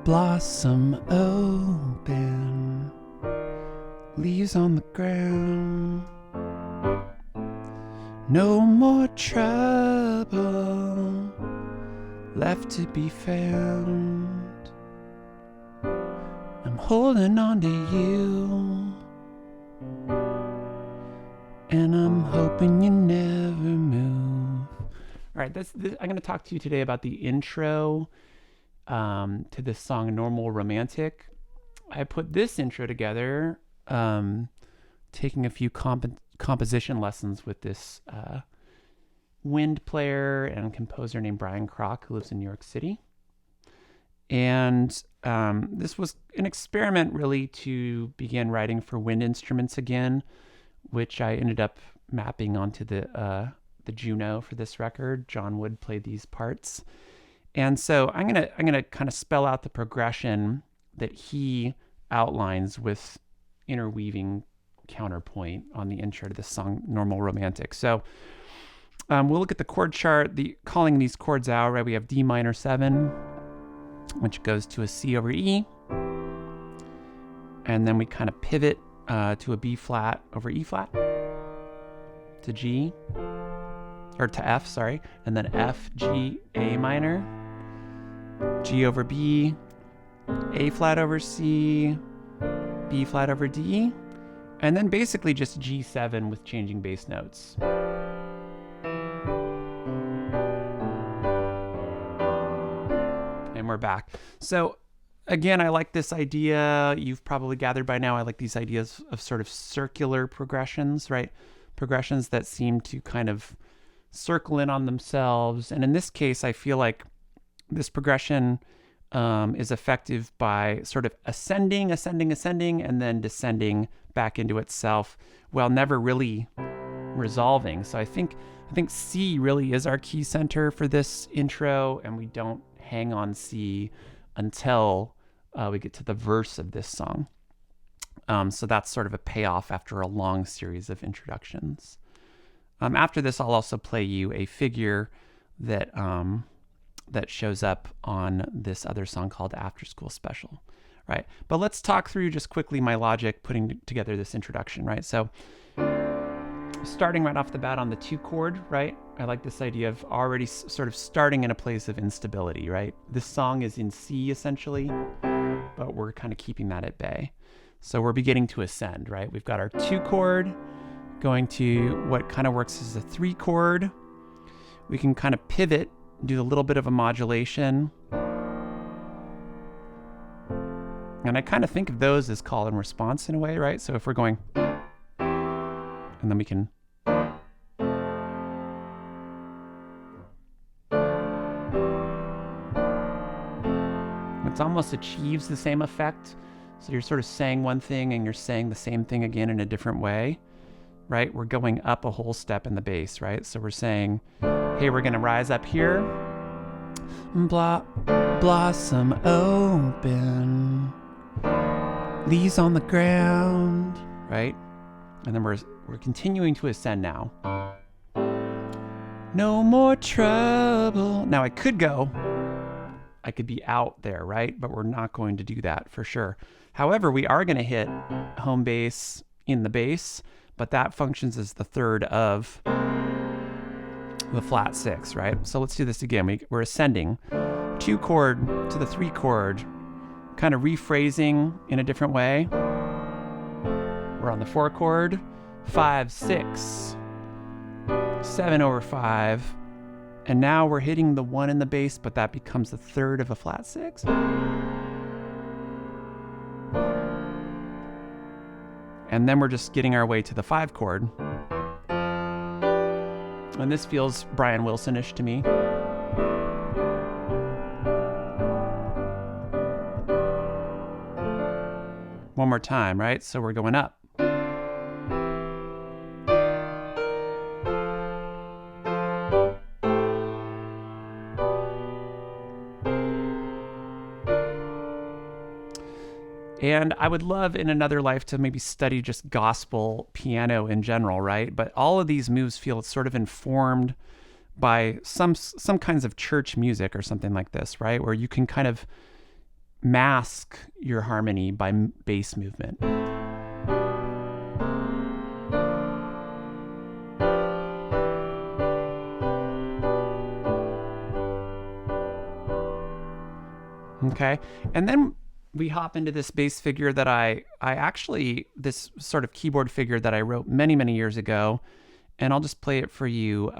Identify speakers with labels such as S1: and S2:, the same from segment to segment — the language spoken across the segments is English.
S1: blossom open, leaves on the ground. No more trouble left to be found. I'm holding on to you, and I'm hoping you never move. All right, I'm going to talk to you today about the intro to this song, Normal Romantic. I put this intro together taking a few composition lessons with this wind player and composer named Brian Kroc, who lives in New York City. And this was an experiment really to begin writing for wind instruments again, which I ended up mapping onto the Juno for this record. John Wood played these parts. And so I'm gonna kind of spell out the progression that he outlines with interweaving counterpoint on the intro to this song, Normal Romantic. So we'll look at the chord chart, calling these chords out, right? We have D minor 7, which goes to a C over E. And then we kind of pivot to a B flat over E flat, to G, or to F, sorry. And then F, G, A minor, G over B, A flat over C, B flat over D, and then basically just G7 with changing bass notes. And we're back. So again, I like this idea. You've probably gathered by now, I like these ideas of sort of circular progressions, right? Progressions that seem to kind of circle in on themselves. And in this case, I feel like this progression is effective by sort of ascending, and then descending back into itself while never really resolving. So I think C really is our key center for this intro, and we don't hang on C until we get to the verse of this song. So that's sort of a payoff after a long series of introductions. After this, I'll also play you a figure that shows up on this other song called After School Special, right? But let's talk through just quickly my logic putting together this introduction, right? So starting right off the bat on the 2 chord, right? I like this idea of already sort of starting in a place of instability, right? This song is in C essentially, but we're kind of keeping that at bay. So we're beginning to ascend, right? We've got our 2 chord going to what kind of works as a 3 chord. We can kind of pivot, do a little bit of a modulation. And I kind of think of those as call and response in a way, right? So if we're going, and then we can, it almost achieves the same effect. So you're sort of saying one thing and you're saying the same thing again in a different way, right? We're going up a whole step in the bass, right? So we're saying, hey, we're gonna rise up here. Blossom open, leaves on the ground, right? And then we're continuing to ascend now. No more trouble. Now I could be out there, right? But we're not going to do that for sure. However, we are gonna hit home bass in the bass, but that functions as the third of the flat 6, right? So let's do this again. We're ascending 2 chord to the 3 chord, kind of rephrasing in a different way. We're on the 4 chord, 5, 6, 7 over 5, and now we're hitting the 1 in the bass, but that becomes the third of a flat 6. And then we're just getting our way to the 5 chord. And this feels Brian Wilson-ish to me. One more time, right? So we're going up. And I would love in another life to maybe study just gospel piano in general, right? But all of these moves feel sort of informed by some kinds of church music or something like this, right? Where you can kind of mask your harmony by bass movement. Okay, and then we hop into this bass figure that I actually, this sort of keyboard figure that I wrote many, many years ago, and I'll just play it for you.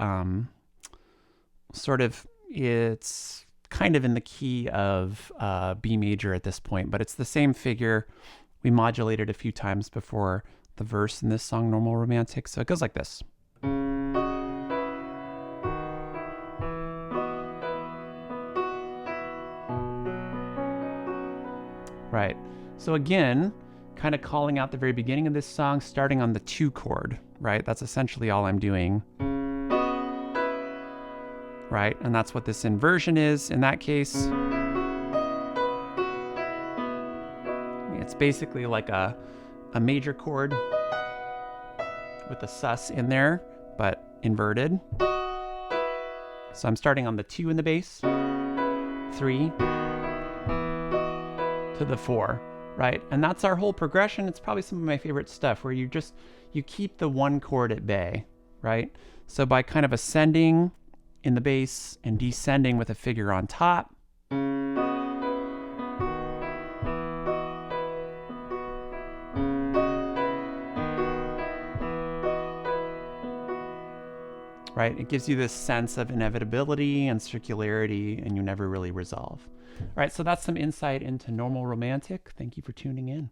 S1: Sort of, it's kind of in the key of B major at this point, but it's the same figure. We modulated a few times before the verse in this song, Normal Romantic. So it goes like this. Right. So again, kind of calling out the very beginning of this song, starting on the 2 chord, right? That's essentially all I'm doing. Right? And that's what this inversion is in that case. It's basically like a major chord with a sus in there, but inverted. So I'm starting on the 2 in the bass, 3 to the 4, right? And that's our whole progression. It's probably some of my favorite stuff where you keep the 1 chord at bay, right? So by kind of ascending in the bass and descending with a figure on top, right? It gives you this sense of inevitability and circularity, and you never really resolve. All right, so that's some insight into Normal Romantic. Thank you for tuning in.